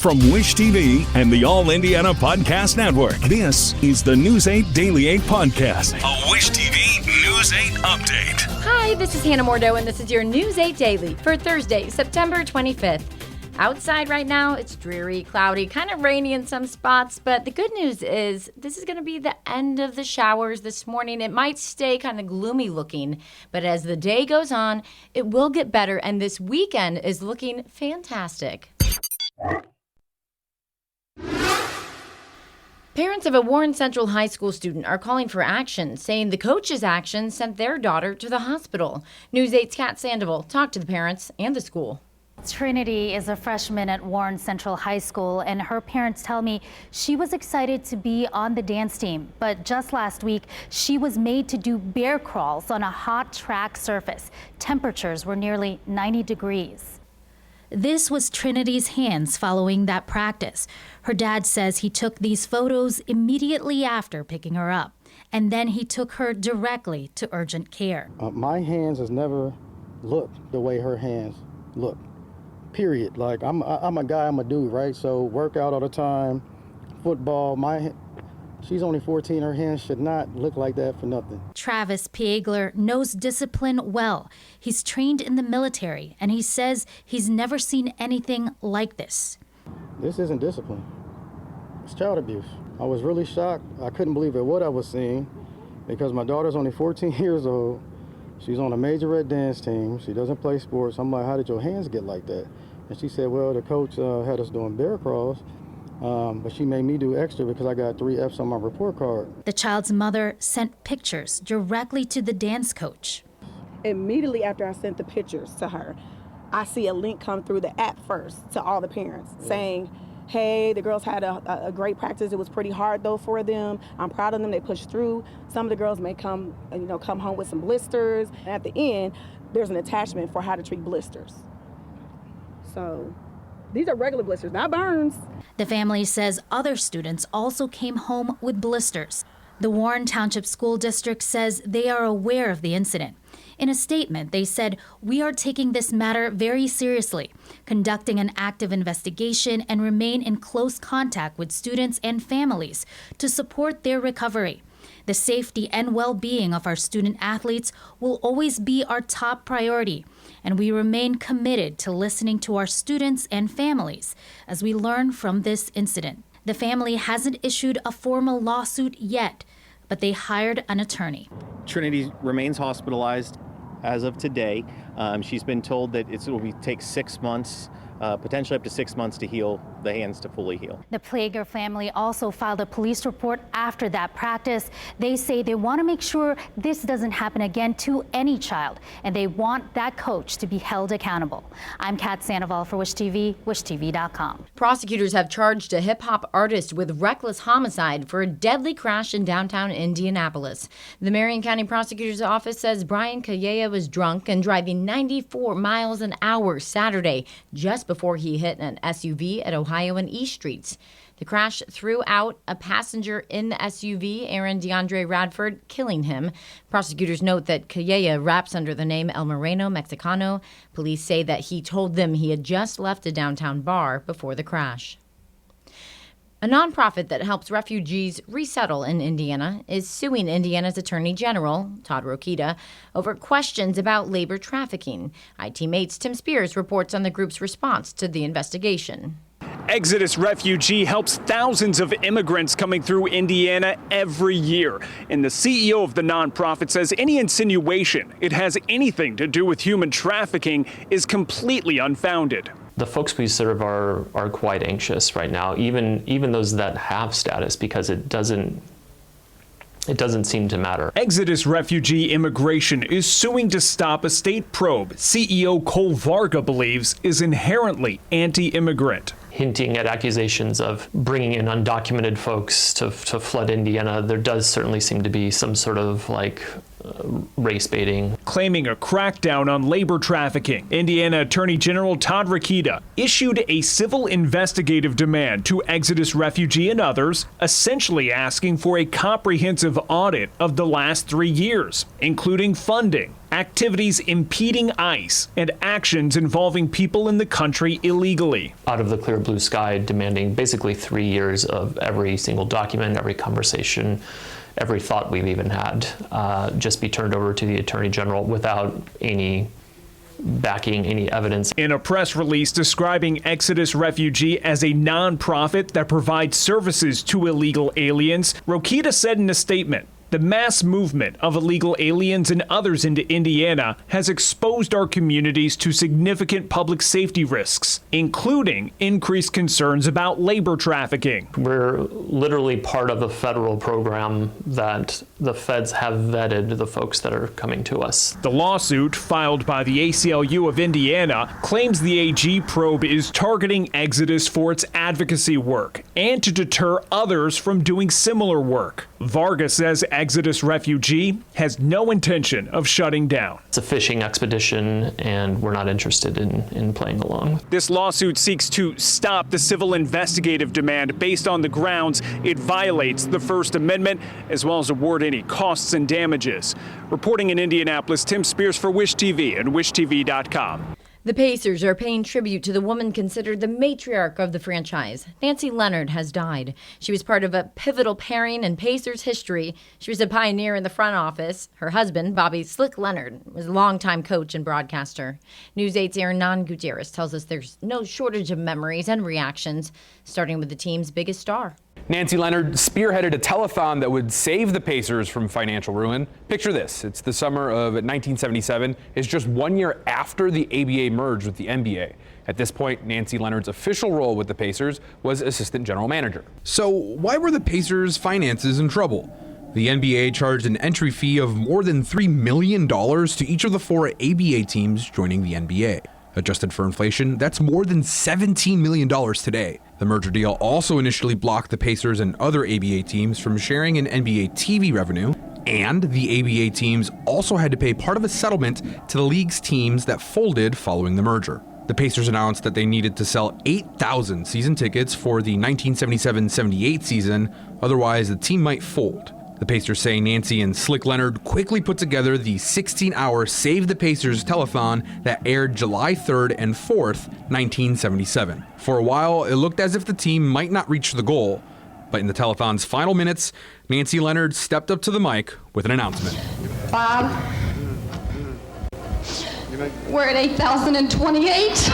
From Wish TV and the All Indiana Podcast Network, this is the News 8 Daily 8 Podcast, a Wish TV News 8 update. Hi, this is Hannah Mordo, and this is your News 8 Daily for Thursday, September 25th. Outside right now, it's dreary, cloudy, kind of rainy in some spots, but the good news is this is going to be the end of the showers this morning. It might stay kind of gloomy looking, but as the day goes on, it will get better, and this weekend is looking fantastic. Parents of a Warren Central High School student are calling for action, saying the coach's actions sent their daughter to the hospital. News 8's Kat Sandoval talked to the parents and the school. Trinity is a freshman at Warren Central High School, and her parents tell me she was excited to be on the dance team. But just last week, she was made to do bear crawls on a hot track surface. Temperatures were nearly 90 degrees. This was Trinity's hands following that practice. Her dad says he took these photos immediately after picking her up, and then he took her directly to urgent care. My hands has never looked the way her hands look, period. Like, I'm a guy, I'm a dude, right? So work out all the time, football, she's only 14, her hands should not look like that for nothing. Travis Piegler knows discipline well. He's trained in the military, and he says he's never seen anything like this. This isn't discipline. It's child abuse. I was really shocked. I couldn't believe it what I was seeing because my daughter's only 14 years old. She's on a major red dance team. She doesn't play sports. I'm like, how did your hands get like that? And she said, well, the coach had us doing bear crawls. But she made me do extra because I got 3 Fs on my report card. The child's mother sent pictures directly to the dance coach. Immediately after I sent the pictures to her, I see a link come through the app first to all the parents saying, hey, the girls had a great practice. It was pretty hard though for them. I'm proud of them. They pushed through. Some of the girls may come home with some blisters. And at the end, there's an attachment for how to treat blisters. So these are regular blisters, not burns. The family says other students also came home with blisters. The Warren Township School District says they are aware of the incident. In a statement, they said, we are taking this matter very seriously, conducting an active investigation and remain in close contact with students and families to support their recovery. The safety and well-being of our student athletes will always be our top priority, and we remain committed to listening to our students and families as we learn from this incident. The family hasn't issued a formal lawsuit yet, but they hired an attorney. Trinity remains hospitalized as of today. She's been told that it will take 6 months, potentially up to 6 months to heal, the hands to fully heal. The Plager family also filed a police report after that practice. They say they want to make sure this doesn't happen again to any child, and they want that coach to be held accountable. I'm Kat Sandoval for Wish TV, wishtv.com. Prosecutors have charged a hip-hop artist with reckless homicide for a deadly crash in downtown Indianapolis. The Marion County Prosecutor's Office says Brian Kayea was drunk and driving 94 miles an hour Saturday, just before he hit an SUV at Ohio and East Streets. The crash threw out a passenger in the SUV, Aaron DeAndre Radford, killing him. Prosecutors note that Kayea raps under the name El Moreno Mexicano. Police say that he told them he had just left a downtown bar before the crash. A nonprofit that helps refugees resettle in Indiana is suing Indiana's Attorney General, Todd Rokita, over questions about labor trafficking. IT-Mate's Tim Spears reports on the group's response to the investigation. Exodus Refugee helps thousands of immigrants coming through Indiana every year. And the CEO of the nonprofit says any insinuation it has anything to do with human trafficking is completely unfounded. The folks we serve are quite anxious right now, even those that have status, because it doesn't seem to matter. Exodus Refugee Immigration is suing to stop a state probe CEO Cole Varga believes is inherently anti-immigrant. Hinting at accusations of bringing in undocumented folks to flood Indiana, there does certainly seem to be some sort of race baiting. Claiming a crackdown on labor trafficking, Indiana Attorney General Todd Rokita issued a civil investigative demand to Exodus refugee and others, essentially asking for a comprehensive audit of the last 3 years, including funding, activities impeding ICE, and actions involving people in the country illegally. Out of the clear blue sky, demanding basically 3 years of every single document, every conversation, every thought we've even had, just be turned over to the Attorney General without any backing, any evidence. In a press release describing Exodus Refugee as a nonprofit that provides services to illegal aliens, Rokita said in a statement, "The mass movement of illegal aliens and others into Indiana has exposed our communities to significant public safety risks, including increased concerns about labor trafficking." We're literally part of a federal program that the feds have vetted the folks that are coming to us. The lawsuit, filed by the ACLU of Indiana, claims the AG probe is targeting Exodus for its advocacy work and to deter others from doing similar work. Vargas says Exodus Refugee has no intention of shutting down. It's a fishing expedition, and we're not interested in playing along. This lawsuit seeks to stop the civil investigative demand based on the grounds it violates the First Amendment, as well as award any costs and damages. Reporting in Indianapolis, Tim Spears for Wish TV and WishTV.com. The Pacers are paying tribute to the woman considered the matriarch of the franchise. Nancy Leonard has died. She was part of a pivotal pairing in Pacers history. She was a pioneer in the front office. Her husband, Bobby "Slick" Leonard, was a longtime coach and broadcaster. News 8's Aaron Gutierrez tells us there's no shortage of memories and reactions, starting with the team's biggest star. Nancy Leonard spearheaded a telethon that would save the Pacers from financial ruin. Picture this. It's the summer of 1977. It's just 1 year after the ABA merged with the NBA. At this point, Nancy Leonard's official role with the Pacers was assistant general manager. So why were the Pacers' finances in trouble? The NBA charged an entry fee of more than $3 million to each of the 4 ABA teams joining the NBA. Adjusted for inflation, that's more than $17 million today. The merger deal also initially blocked the Pacers and other ABA teams from sharing in NBA TV revenue, and the ABA teams also had to pay part of a settlement to the league's teams that folded following the merger. The Pacers announced that they needed to sell 8,000 season tickets for the 1977-78 season, otherwise the team might fold. The Pacers say Nancy and Slick Leonard quickly put together the 16-hour Save the Pacers telethon that aired July 3rd and 4th, 1977. For a while, it looked as if the team might not reach the goal, but in the telethon's final minutes, Nancy Leonard stepped up to the mic with an announcement. Bob, we're at 8,028.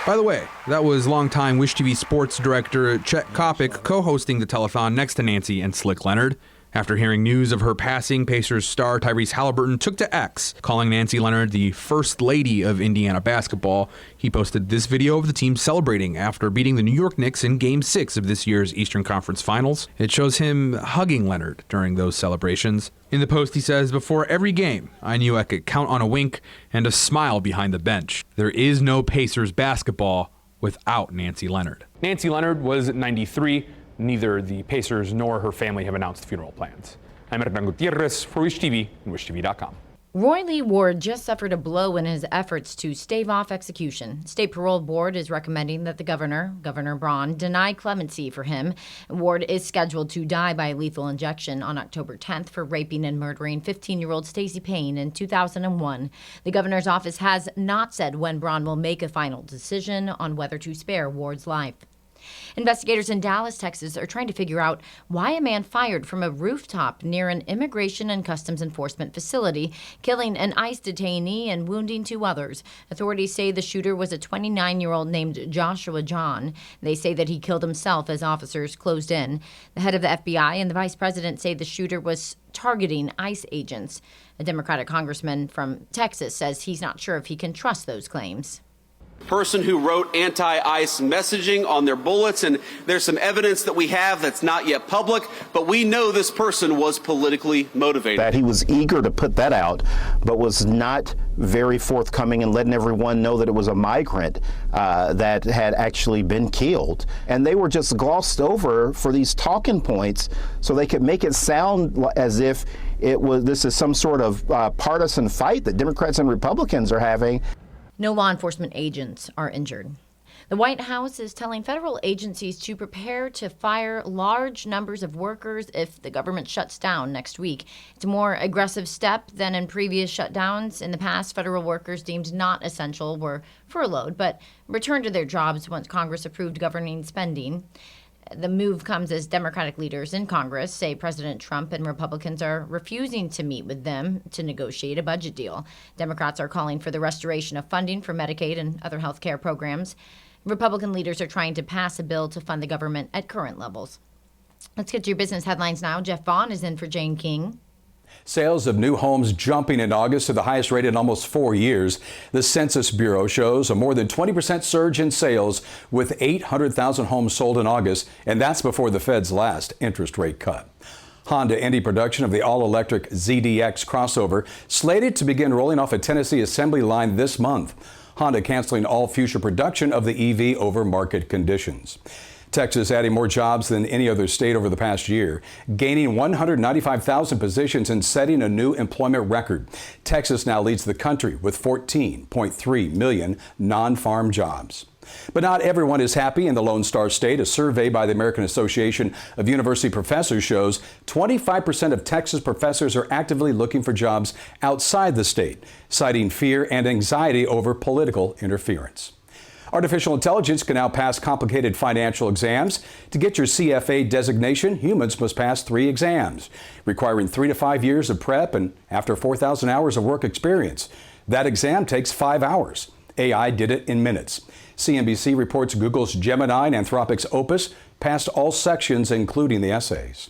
By the way, that was longtime Wish TV sports director Chet Kopic co-hosting the telethon next to Nancy and Slick Leonard. After hearing news of her passing, Pacers star Tyrese Halliburton took to X, calling Nancy Leonard the First Lady of Indiana basketball. He posted this video of the team celebrating after beating the New York Knicks in Game 6 of this year's Eastern Conference Finals. It shows him hugging Leonard during those celebrations. In the post, he says, "Before every game, I knew I could count on a wink and a smile behind the bench. There is no Pacers basketball without Nancy Leonard." Nancy Leonard was 93. Neither the Pacers nor her family have announced funeral plans. I'm Aaron Gutierrez for Wish TV and WishTV.com. Roy Lee Ward just suffered a blow in his efforts to stave off execution. State Parole Board is recommending that the Governor Braun, deny clemency for him. Ward is scheduled to die by lethal injection on October 10th for raping and murdering 15-year-old Stacey Payne in 2001. The governor's office has not said when Braun will make a final decision on whether to spare Ward's life. Investigators in Dallas, Texas are trying to figure out why a man fired from a rooftop near an Immigration and Customs Enforcement facility, killing an ICE detainee and wounding 2 others. Authorities say the shooter was a 29-year-old named Joshua John. They say that he killed himself as officers closed in. The head of the FBI and the vice president say the shooter was targeting ICE agents. A Democratic congressman from Texas says he's not sure if he can trust those claims. person who wrote anti-ICE messaging on their bullets, and there's some evidence that we have that's not yet public, but we know this person was politically motivated. That he was eager to put that out, but was not very forthcoming in letting everyone know that it was a migrant that had actually been killed. And they were just glossed over for these talking points so they could make it sound as if this is some sort of partisan fight that Democrats and Republicans are having. No law enforcement agents are injured. The White House is telling federal agencies to prepare to fire large numbers of workers if the government shuts down next week. It's a more aggressive step than in previous shutdowns. In the past, federal workers deemed not essential were furloughed, but returned to their jobs once Congress approved governing spending. The move comes as Democratic leaders in Congress say President Trump and Republicans are refusing to meet with them to negotiate a budget deal. Democrats are calling for the restoration of funding for Medicaid and other health care programs. Republican leaders are trying to pass a bill to fund the government at current levels. Let's get to your business headlines now. Jeff Vaughn is in for Jane King. Sales of new homes jumping in August to the highest rate in almost 4 years. The Census Bureau shows a more than 20% surge in sales with 800,000 homes sold in August, and that's before the Fed's last interest rate cut. Honda Indy production of the all-electric ZDX crossover slated to begin rolling off a Tennessee assembly line this month. Honda canceling all future production of the EV over market conditions. Texas adding more jobs than any other state over the past year, gaining 195,000 positions and setting a new employment record. Texas now leads the country with 14.3 million non-farm jobs. But not everyone is happy in the Lone Star State. A survey by the American Association of University Professors shows 25% of Texas professors are actively looking for jobs outside the state, citing fear and anxiety over political interference. Artificial intelligence can now pass complicated financial exams. To get your CFA designation, humans must pass 3 exams, requiring 3 to 5 years of prep and after 4,000 hours of work experience. That exam takes 5 hours. AI did it in minutes. CNBC reports Google's Gemini and Anthropic's Opus passed all sections, including the essays.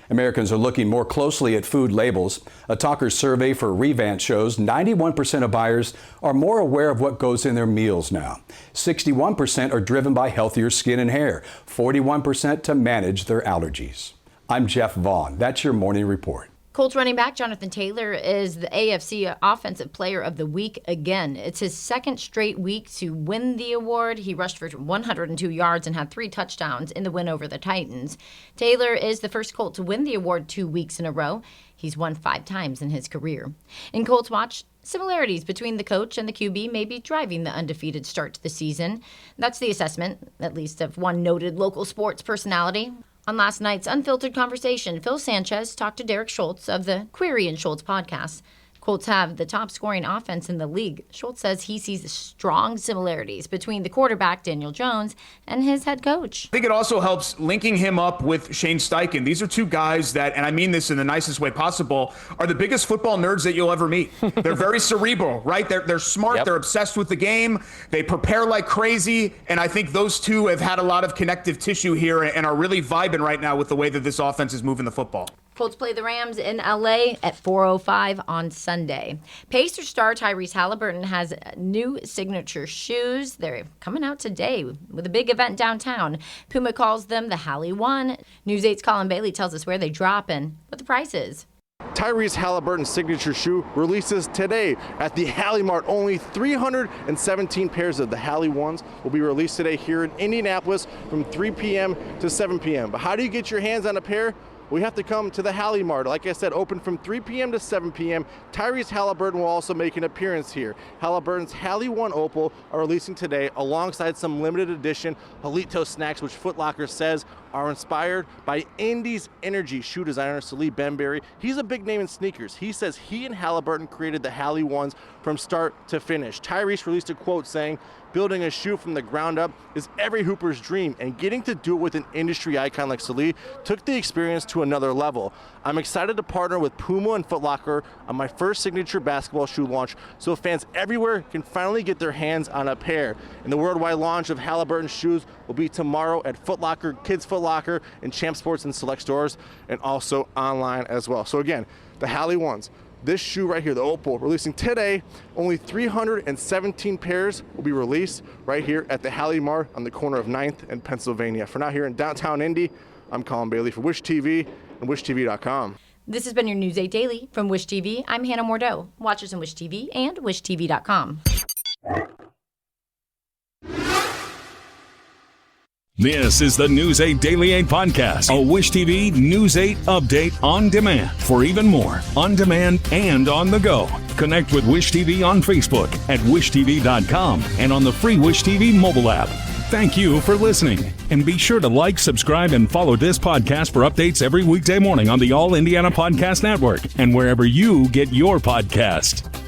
Americans are looking more closely at food labels. A Talker survey for Revant shows 91% of buyers are more aware of what goes in their meals now. 61% are driven by healthier skin and hair, 41% to manage their allergies. I'm Jeff Vaughn. That's your morning report. Colts running back Jonathan Taylor is the AFC Offensive Player of the Week again. It's his second straight week to win the award. He rushed for 102 yards and had 3 touchdowns in the win over the Titans. Taylor is the first Colt to win the award 2 weeks in a row. He's won 5 times in his career. In Colts Watch, similarities between the coach and the QB may be driving the undefeated start to the season. That's the assessment, at least of one noted local sports personality. On last night's Unfiltered Conversation, Phil Sanchez talked to Derek Schultz of the Query and Schultz podcast. Colts have the top scoring offense in the league. Schultz says he sees strong similarities between the quarterback, Daniel Jones, and his head coach. I think it also helps linking him up with Shane Steichen. These are 2 guys that, and I mean this in the nicest way possible, are the biggest football nerds that you'll ever meet. They're very cerebral, right? They're smart. Yep. They're obsessed with the game. They prepare like crazy. And I think those 2 have had a lot of connective tissue here and are really vibing right now with the way that this offense is moving the football. Colts play the Rams in L.A. at 4:05 on Sunday. Pacers star Tyrese Halliburton has new signature shoes. They're coming out today with a big event downtown. Puma calls them the Hali 1. News 8's Colin Bailey tells us where they drop and what the price is. Tyrese Halliburton's signature shoe releases today at the Hali Mart. Only 317 pairs of the Hali 1s will be released today here in Indianapolis from 3 p.m. to 7 p.m. But how do you get your hands on a pair? We have to come to the Hali Mart. Like I said, open from 3 p.m. to 7 p.m. Tyrese Halliburton will also make an appearance here. Halliburton's Hali 1 Opal are releasing today alongside some limited edition Halito snacks, which Foot Locker says are inspired by Indy's energy shoe designer Salih Benberry. He's a big name in sneakers. He says he and Halliburton created the Hali 1s from start to finish. Tyrese released a quote saying, "Building a shoe from the ground up is every Hooper's dream, and getting to do it with an industry icon like Salih took the experience to another level. I'm excited to partner with Puma and Foot Locker on my first signature basketball shoe launch so fans everywhere can finally get their hands on a pair." And the worldwide launch of Halliburton shoes will be tomorrow at Foot Locker, Kids Foot Locker, and Champ Sports and select stores, and also online as well. So again, the Hali 1s, This shoe right here, the Opal, releasing today. Only 317 pairs will be released right here at the Hali Mart on the corner of 9th and Pennsylvania. For now, here in downtown Indy, I'm Colin Bailey for Wish TV and WishTV.com. This has been your News 8 Daily from Wish TV. I'm Hannah Mordeau. Watch us on Wish TV and WishTV.com. This is the News 8 Daily 8 podcast, a Wish TV News 8 update on demand. For even more, on demand and on the go, connect with Wish TV on Facebook at WishTV.com and on the free Wish TV mobile app. Thank you for listening, and be sure to like, subscribe, and follow this podcast for updates every weekday morning on the All Indiana Podcast Network and wherever you get your podcast.